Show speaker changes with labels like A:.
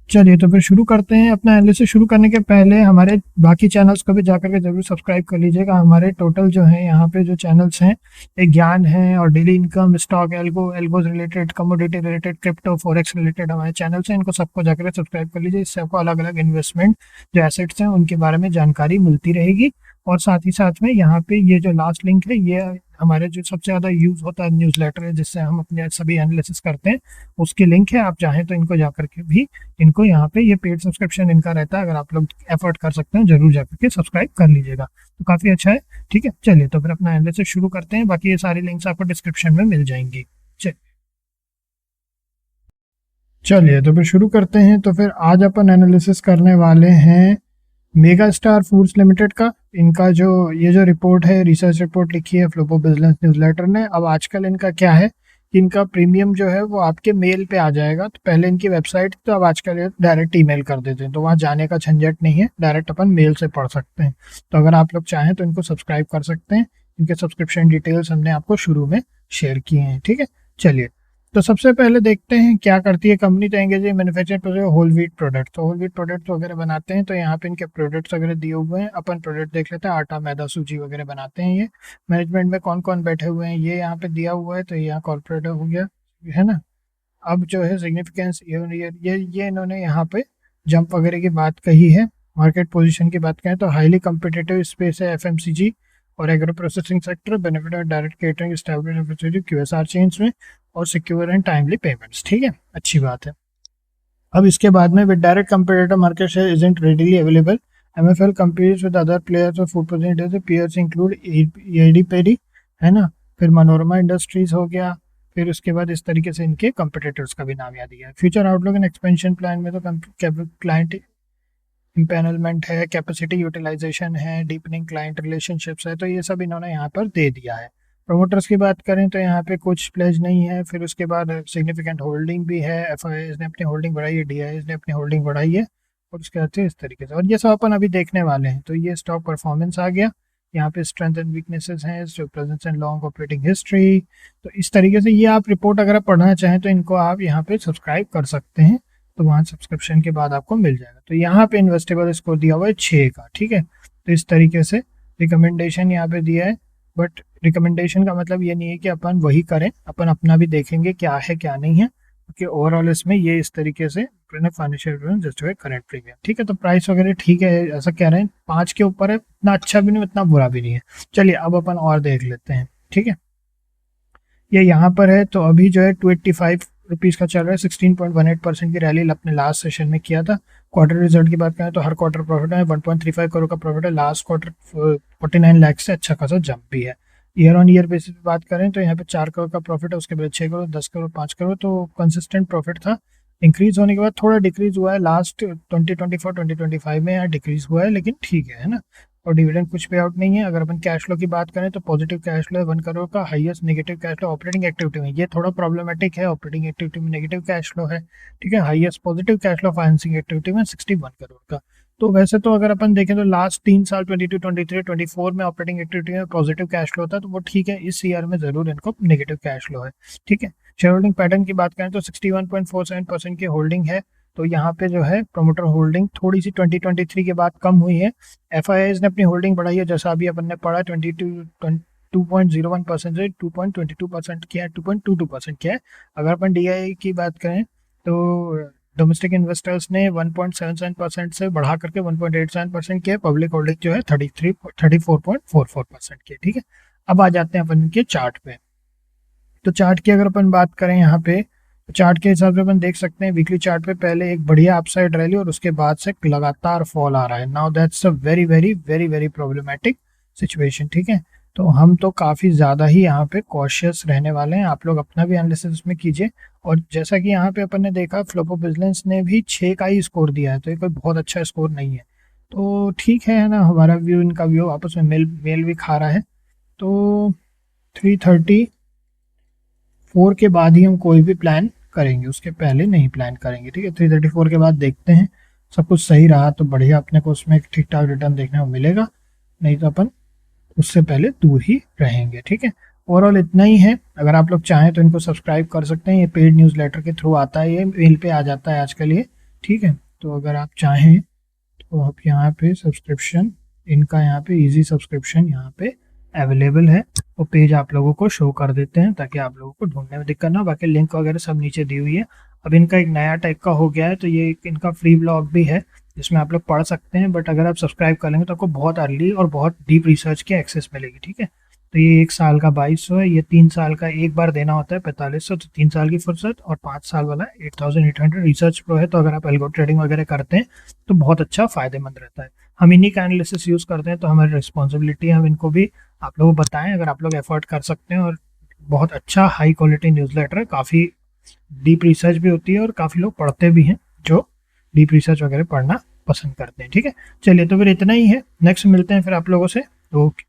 A: चलिए तो फिर शुरू करते हैं। अपना एनालिसिस शुरू करने के पहले हमारे बाकी चैनल्स को भी जाकर के जरूर सब्सक्राइब कर लीजिएगा। हमारे टोटल जो है यहाँ पे जो चैनल्स हैं, एक ज्ञान है और daily income, stock, algos related, commodity related, crypto, forex related हमारे चैनल्स हैं। इनको सबको जाकर के सब्सक्राइब कर लीजिए। इससे आपको अलग अलग इन्वेस्टमेंट जो एसेट्स हैं उनके बारे में जानकारी मिलती रहेगी। और साथ ही साथ में यहाँ पे ये जो लास्ट लिंक है, ये हमारे जो सबसे ज़्यादा यूज़ होता है न्यूज़लेटर है, जिससे हम अपने सभी एनालिसिस करते हैं, उसकी लिंक है। आप चाहें तो इनको जाकर के भी, इनको यहाँ पे ये पेड सब्सक्रिप्शन इनका रहता है, अगर आप लोग एफर्ट कर सकते हैं जरूर जाकर के सब्सक्राइब कर लीजिएगा, तो काफ़ी अच्छा है। ठीक है, चलिए तो फिर अपना एनालिसिस शुरू करते हैं। बाकी ये सारी लिंक्स आपको डिस्क्रिप्शन में मिल जाएंगी। चलिए तो फिर शुरू करते हैं। तो फिर आज अपन एनालिसिस करने वाले हैं मेगा स्टार फूड्स लिमिटेड का। इनका जो ये जो रिपोर्ट है, रिसर्च रिपोर्ट लिखी है फ्लोपो बिजनेस न्यूज़लेटर ने। अब आजकल इनका क्या है कि इनका प्रीमियम जो है वो आपके मेल पे आ जाएगा। तो पहले इनकी वेबसाइट, तो अब आजकल ये डायरेक्ट ईमेल कर देते हैं, तो वहाँ जाने का झंझट नहीं है, डायरेक्ट अपन मेल से पढ़ सकते हैं। तो अगर आप लोग चाहें तो इनको सब्सक्राइब कर सकते हैं। इनके सब्सक्रिप्शन डिटेल्स हमने आपको शुरू में शेयर किए हैं। ठीक है, चलिए तो सबसे पहले देखते हैं क्या करती है कंपनी। तो engage manufacture product whole wheat product, तो होल व्हीट प्रोडक्ट वगैरह बनाते हैं। तो यहाँ पे इनके प्रोडक्ट्स वगैरह दिए हुए हैं। अपन प्रोडक्ट देख लेते हैं। आटा, मैदा, सूजी वगैरह बनाते हैं ये। मैनेजमेंट में कौन कौन बैठे हुए हैं ये यहाँ पे दिया हुआ है। तो यहाँ कॉर्पोरेट हो गया, है ना। अब जो है सिग्निफिकेंस, ये इन्होंने यहाँ पे जंप वगैरह की बात कही है। मार्केट पोजीशन की बात करें तो हाईली कम्पिटिटिव स्पेस है एफएमसीजी और agro processing sector, benefit of direct catering, established QSR chains में, और सिक्योर एंड टाइमली पेमेंट्स। ठीक है, अच्छी बात है। अब इसके बाद में with direct competitor market share isn't readily available, MFL competes with other players of food processing industry, peers include एडी पेडी, है ना। फिर मनोरमा इंडस्ट्रीज हो गया। फिर उसके बाद इस तरीके से इनके कंपटीटर्स का भी नाम याद दिया है। Future outlook and expansion plan में तो क्लाइंट इम्पैनलमेंट है, कैपेसिटी यूटिलाइजेशन है, डीपनिंग क्लाइंट रिलेशनशिप्स है, तो ये सब इन्होंने यहाँ पर दे दिया है। प्रोमोटर्स की बात करें तो यहाँ पे कुछ प्लेज नहीं है। फिर उसके बाद सिग्निफिकेंट होल्डिंग भी है, एफआईआईज ने अपनी होल्डिंग बढ़ाई है, डीआईज ने अपनी होल्डिंग बढ़ाई है, और उसके बाद इस तरीके से। और ये सब अपन अभी देखने वाले हैं। तो ये स्टॉक परफॉर्मेंस आ गया। यहाँ पे स्ट्रेंथ एंड वीकनेसेस हैं, जो presence and long operating history. तो इस तरीके से ये आप रिपोर्ट अगर पढ़ना चाहें तो इनको आप यहाँ पे सब्सक्राइब कर सकते हैं। तो वहाँ सब्सक्रिप्शन के बाद आपको मिल जाएगा। तो यहाँ पे इन्वेस्टेबल स्कोर दिया हुआ है 6 का। ठीक है, तो इस तरीके से रिकमेंडेशन यहाँ पे दिया है। बट रिकमेंडेशन का मतलब ये नहीं है कि अपन वही करें, अपन अपना भी देखेंगे क्या है क्या नहीं है, क्योंकि ओवरऑल इसमें ये इस तरीके से फाइनेंशियल जस्ट करंट प्रीमियम। ठीक है, तो प्राइस वगैरह ठीक है, ऐसा कह रहे हैं 5 के ऊपर है, इतना अच्छा भी नहीं इतना बुरा भी नहीं है। चलिए अब अपन और देख लेते हैं। ठीक है, ये यहाँ पर है। तो अभी जो है 285 रुपीज़ का चल रहा है। 16.18% की रैली अपने लास्ट सेशन में किया था। क्वार्टर रिजल्ट की बात करें तो हर क्वार्टर प्रॉफिट है, 1.35 करोड़ का प्रॉफिट है। लास्ट क्वार्टर 49 लाख से अच्छा खासा जंप भी है। ईयर ऑन ईयर बेसिस पे बात करें तो यहाँ पे 4 करोड़ का प्रॉफिट है, उसके बाद 6 करोड़, 10 करोड़, 5 करोड़, तो कंसिस्टेंट प्रॉफिट था। इंक्रीज होने के बाद थोड़ा डिक्रीज हुआ है लास्ट 2024-2025 में, यहाँ डिक्रीज हुआ है, लेकिन ठीक है ना। और डिविडेंड कुछ पे आउट नहीं है। अगर अपन कैश फ्लो की बात करें तो पॉजिटिव कैश फ्लो है 1 करोड़ का। Highest negative cash flow operating activity में, ये थोड़ा प्रॉब्लमेटिक है, ऑपरेटिंग एक्टिविटी में नेगेटिव कैश फ्लो है। ठीक है, highest positive cash flow financing activity में 61 करोड़ का। तो वैसे तो अगर अपन देखें तो लास्ट 3 साल 22, 23, 24 में ऑपरेटिंग एक्टिविटी में पॉजिटिव कैश फ्लो था, तो वो ठीक है। इस ईयर में जरूर इनको नेगेटिव कैश फ्लो है। ठीक है, शेयर होल्डिंग पैटर्न की बात करें तो 61.47% की होल्डिंग है। तो यहाँ पे जो है प्रोमोटर होल्डिंग थोड़ी सी 2023 के बाद कम हुई है। एफआईआईज ने अपनी होल्डिंग बढ़ाई है, जैसा अभी अपन ने पढ़ा 2.01% से 2.22% किया है, 2.22% किया है। अगर अपन डीआई की बात करें तो डोमेस्टिक इन्वेस्टर्स ने 1.77% से बढ़ा करके 1.87% किया। पब्लिक होल्डिंग जो है 34.44% की। ठीक है, अब आ जाते हैं अपन के चार्ट पे। तो चार्ट की अगर अपन बात करें यहाँ पे, तो चार्ट के हिसाब से अपन देख सकते हैं वीकली चार्ट पे पहले एक बढ़िया अपसाइड रैली और उसके बाद से लगातार फॉल आ रहा है। Now that's a very very very very problematic situation. ठीक है, तो हम तो काफ़ी ज़्यादा ही यहाँ पे कॉशियस रहने वाले हैं। आप लोग अपना भी एनालिसिस उसमें कीजिए। और जैसा कि यहाँ पे अपन ने देखा फ्लोपो बिजनेस ने भी 6 का ही स्कोर दिया है, तो ये कोई बहुत अच्छा स्कोर नहीं है। तो ठीक है ना, हमारा व्यू इनका व्यू आपस में मेल भी खा रहा है। तो 334 के बाद ही हम कोई भी प्लान करेंगे, उसके पहले नहीं प्लान करेंगे। ठीक है, 334 के बाद देखते हैं। सब कुछ सही रहा तो बढ़िया, अपने को उसमें ठीक ठाक रिटर्न देखने को मिलेगा, नहीं तो अपन उससे पहले दूर ही रहेंगे। ठीक है, ओवरऑल इतना ही है। अगर आप लोग चाहें तो इनको सब्सक्राइब कर सकते हैं। ये पेड न्यूज़लेटर के थ्रू आता है, ये मेल पे आ जाता है आजकल ये। ठीक है, तो अगर आप चाहें तो आप यहाँ पे सब्सक्रिप्शन, इनका यहाँ पे इजी सब्सक्रिप्शन यहाँ पे अवेलेबल है, वो पेज आप लोगों को शो कर देते हैं ताकि आप लोगों को ढूंढने में दिक्कत ना हो। बाकी लिंक वगैरह सब नीचे दी हुई है। अब इनका एक नया टाइप का हो गया है, तो ये एक इनका फ्री ब्लॉग भी है जिसमें आप लोग पढ़ सकते हैं, बट अगर आप सब्सक्राइब कर लेंगे तो आपको बहुत अर्ली और बहुत डीप रिसर्च की एक्सेस मिलेगी। ठीक है, तो ये 1 साल का 2200 है, ये 3 साल का एक बार देना होता है 4500, तो 3 साल की फुर्सत, और 5 साल वाला 8800 रिसर्च प्रो है। तो अगर आप एल्गो ट्रेडिंग वगैरह करते हैं तो बहुत अच्छा फायदेमंद रहता है। हम इन्हीं का एनालिसिस यूज़ करते हैं, तो हमारी रिस्पॉन्सिबिलिटी है हम इनको भी आप लोगों को बताएं अगर आप लोग एफर्ट कर सकते हैं। और बहुत अच्छा हाई क्वालिटी न्यूज़लेटर है, काफ़ी डीप रिसर्च भी होती है और काफ़ी लोग पढ़ते भी हैं जो डीप रिसर्च वगैरह पढ़ना पसंद करते हैं। ठीक है, चलिए तो फिर इतना ही है, नेक्स्ट मिलते हैं फिर आप लोगों से। ओके।